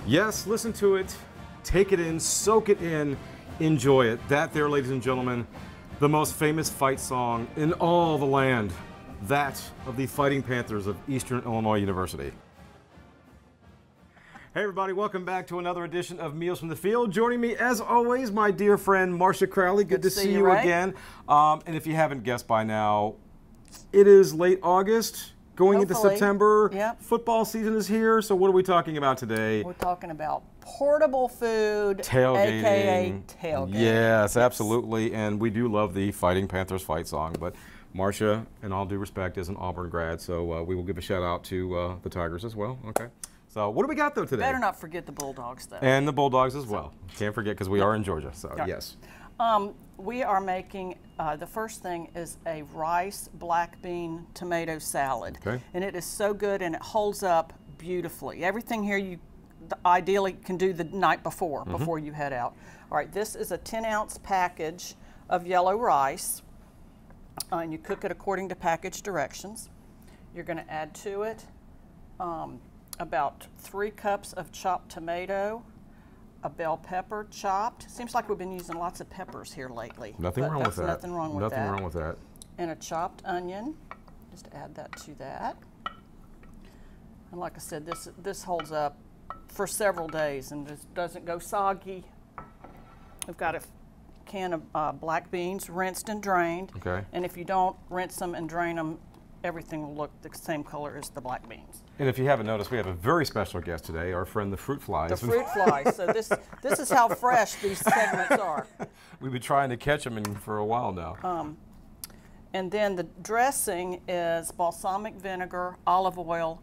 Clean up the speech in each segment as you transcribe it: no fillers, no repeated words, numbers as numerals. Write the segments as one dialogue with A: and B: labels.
A: Yes, listen to it, take it in, soak it in, enjoy it. That there, ladies and gentlemen, the most famous fight song in all the land. That of the Fighting Panthers of Eastern Illinois University. Hey everybody, welcome back to another edition of Meals from the Field. Joining me, as always, my dear friend Marcia Crowley. Good to see you again. And if you haven't guessed by now, it is late August, going into September.
B: Yep.
A: Football season is here, so what are we talking about today?
B: We're talking about portable food,
A: Tailgating.
B: AKA tailgating.
A: Yes, absolutely, and we do love the Fighting Panthers fight song, but Marcia, in all due respect, is an Auburn grad, so we will give a shout out to the Tigers as well. Okay. So what do we got though today?
B: Better not forget the Bulldogs though.
A: And the Bulldogs as well. Can't forget because we are in Georgia. So yes.
B: We are making the first thing is a rice black bean tomato salad.
A: Okay.
B: And it is so good and it holds up beautifully. Everything here you ideally can do the night before you head out. All right. This is a 10-ounce package of yellow rice, and you cook it according to package directions. You're going to add to it about 3 cups of chopped tomato, a bell pepper chopped. Seems like we've been using lots of peppers here lately.
A: Nothing wrong with that.
B: Nothing wrong with that.
A: Nothing wrong with that.
B: And a chopped onion. Just add that to that. And like I said, this holds up for several days and just doesn't go soggy. We've got a can of black beans, rinsed and drained.
A: Okay.
B: And if you don't rinse them and drain them, everything will look the same color as the black beans.
A: And if you haven't noticed, we have a very special guest today, our friend the fruit flies.
B: The fruit flies. So this is how fresh these segments are.
A: We've been trying to catch them for a while now.
B: And then the dressing is balsamic vinegar, olive oil,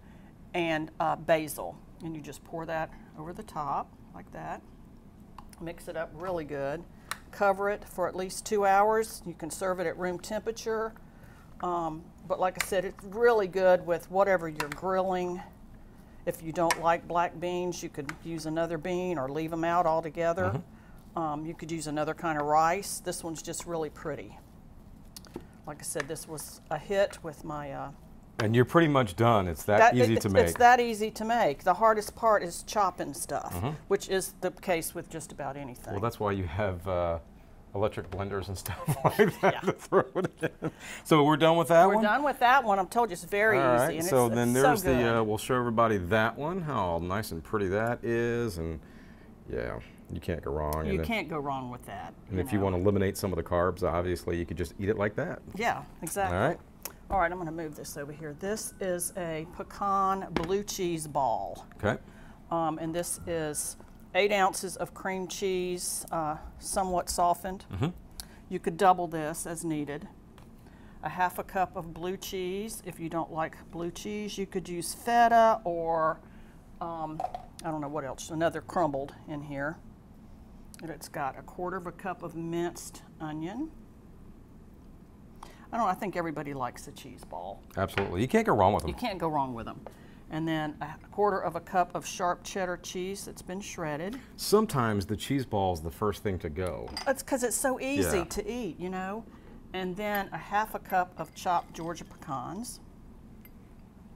B: and basil. And you just pour that over the top like that. Mix it up really good. Cover it for at least 2 hours. You can serve it at room temperature. But like I said, it's really good with whatever you're grilling. If you don't like black beans, you could use another bean or leave them out altogether. You could use another kind of rice. This one's just really pretty. Like I said, this was a hit with my...
A: and you're pretty much done. It's that easy to make.
B: It's that easy to make. The hardest part is chopping stuff, which is the case with just about anything.
A: Well, that's why you have electric blenders and stuff like that to throw it in. So we're done with that one?
B: We're done with that one. I told you it's very easy.
A: Right.
B: And
A: so then there's
B: so good.
A: we'll show everybody that one, how nice and pretty that is. And yeah, you can't go wrong.
B: You can't go wrong with that.
A: And if you want to eliminate some of the carbs, obviously you could just eat it like that.
B: Yeah, exactly.
A: All right.
B: All right, I'm going to move this over here. This is a pecan blue cheese ball.
A: Okay.
B: And this is 8 ounces of cream cheese, somewhat softened. You could double this as needed. A half a cup of blue cheese. If you don't like blue cheese, you could use feta or I don't know what else, another crumbled in here. And it's got a 1/4 cup of minced onion. I think everybody likes a cheese ball.
A: Absolutely. You can't go wrong with them.
B: You can't go wrong with them. And then a 1/4 cup of sharp cheddar cheese that's been shredded.
A: Sometimes the cheese ball is the first thing to go.
B: It's because it's so easy to eat, you know. And then a half a cup of chopped Georgia pecans.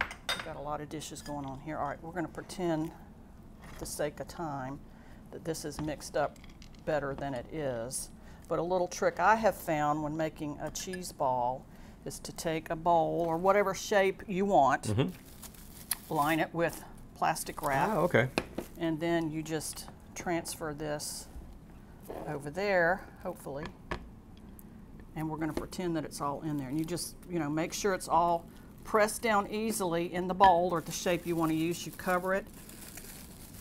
B: We've got a lot of dishes going on here. All right, we're going to pretend, for the sake of time, that this is mixed up better than it is. But a little trick I have found when making a cheese ball is to take a bowl or whatever shape you want, line it with plastic wrap.
A: Oh, okay.
B: And then you just transfer this over there, hopefully. And we're going to pretend that it's all in there. And you just, make sure it's all pressed down easily in the bowl or the shape you want to use. You cover it,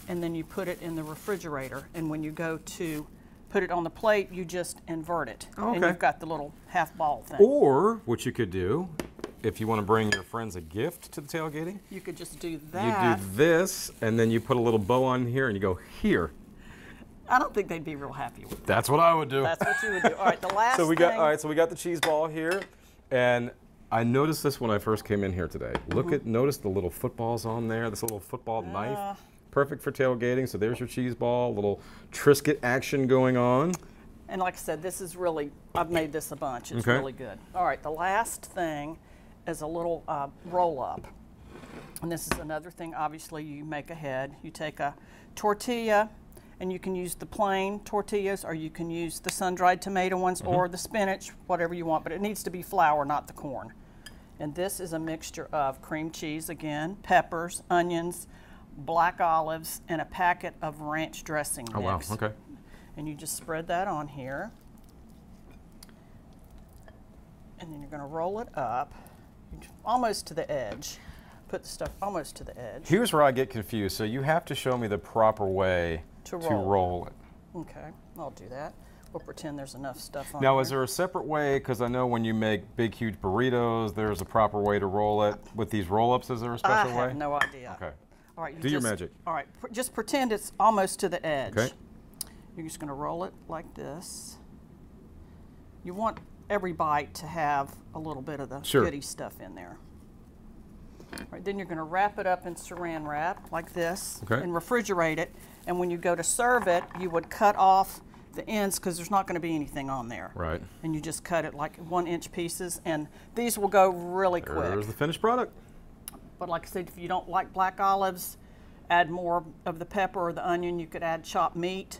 B: and then you put it in the refrigerator. And when you go to put it on the plate, you just invert it.
A: Oh, okay.
B: And you've got the little half ball thing.
A: Or what you could do, if you want to bring your friends a gift to the tailgating,
B: you could just do that.
A: You do this, and then you put a little bow on here, and you go here.
B: I don't think they'd be real happy with that.
A: That's what I would do.
B: That's what you would do. All right, the last
A: so we
B: thing.
A: got, all right, so we got the cheese ball here, and I noticed this when I first came in here today. Notice the little footballs on there, this little football knife. Perfect for tailgating. So there's your cheese ball, a little Triscuit action going on.
B: And like I said, this is really, I've made this a bunch. It's really good. All right, the last thing is a little roll up. And this is another thing, obviously, you make ahead. You take a tortilla, and you can use the plain tortillas, or you can use the sun-dried tomato ones, or the spinach, whatever you want, but it needs to be flour, not the corn. And this is a mixture of cream cheese again, peppers, onions, black olives, and a packet of ranch dressing mix.
A: Oh, wow, okay.
B: And you just spread that on here. And then you're going to roll it up almost to the edge. Put the stuff almost to the edge.
A: Here's where I get confused. So you have to show me the proper way to roll it.
B: Okay, I'll do that. We'll pretend there's enough stuff on
A: Now,
B: there.
A: is there a separate way? Because I know when you make big, huge burritos, there's a proper way to roll it. With these roll-ups, is there a special way?
B: I have no idea.
A: Okay.
B: All right,
A: Do your magic.
B: All right, just pretend it's almost to the edge.
A: Okay.
B: You're just going to roll it like this. You want every bite to have a little bit of the goody stuff in there. All right, then you're going to wrap it up in saran wrap like this and refrigerate it. And when you go to serve it, you would cut off the ends because there's not going to be anything on there.
A: Right.
B: And you just cut it like 1-inch pieces, and these will go really quick.
A: There's the finished product.
B: But like I said, if you don't like black olives, add more of the pepper or the onion. You could add chopped meat.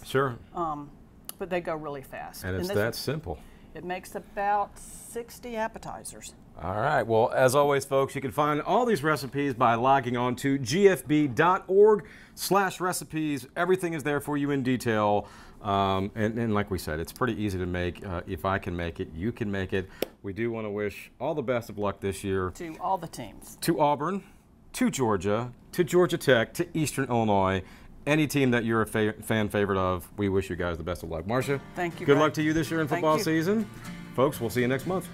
A: Sure.
B: But they go really fast.
A: And it's that simple.
B: It makes about 60 appetizers.
A: All right. Well, as always, folks, you can find all these recipes by logging on to gfb.org/recipes. Everything is there for you in detail. And like we said, it's pretty easy to make. If I can make it, you can make it. We do want to wish all the best of luck this year.
B: To all the teams.
A: To Auburn, to Georgia, to Georgia Tech, to Eastern Illinois. Any team that you're a fan favorite of, we wish you guys the best of luck. Marcia,
B: thank you.
A: Good luck to you this year in football season. Folks, we'll see you next month.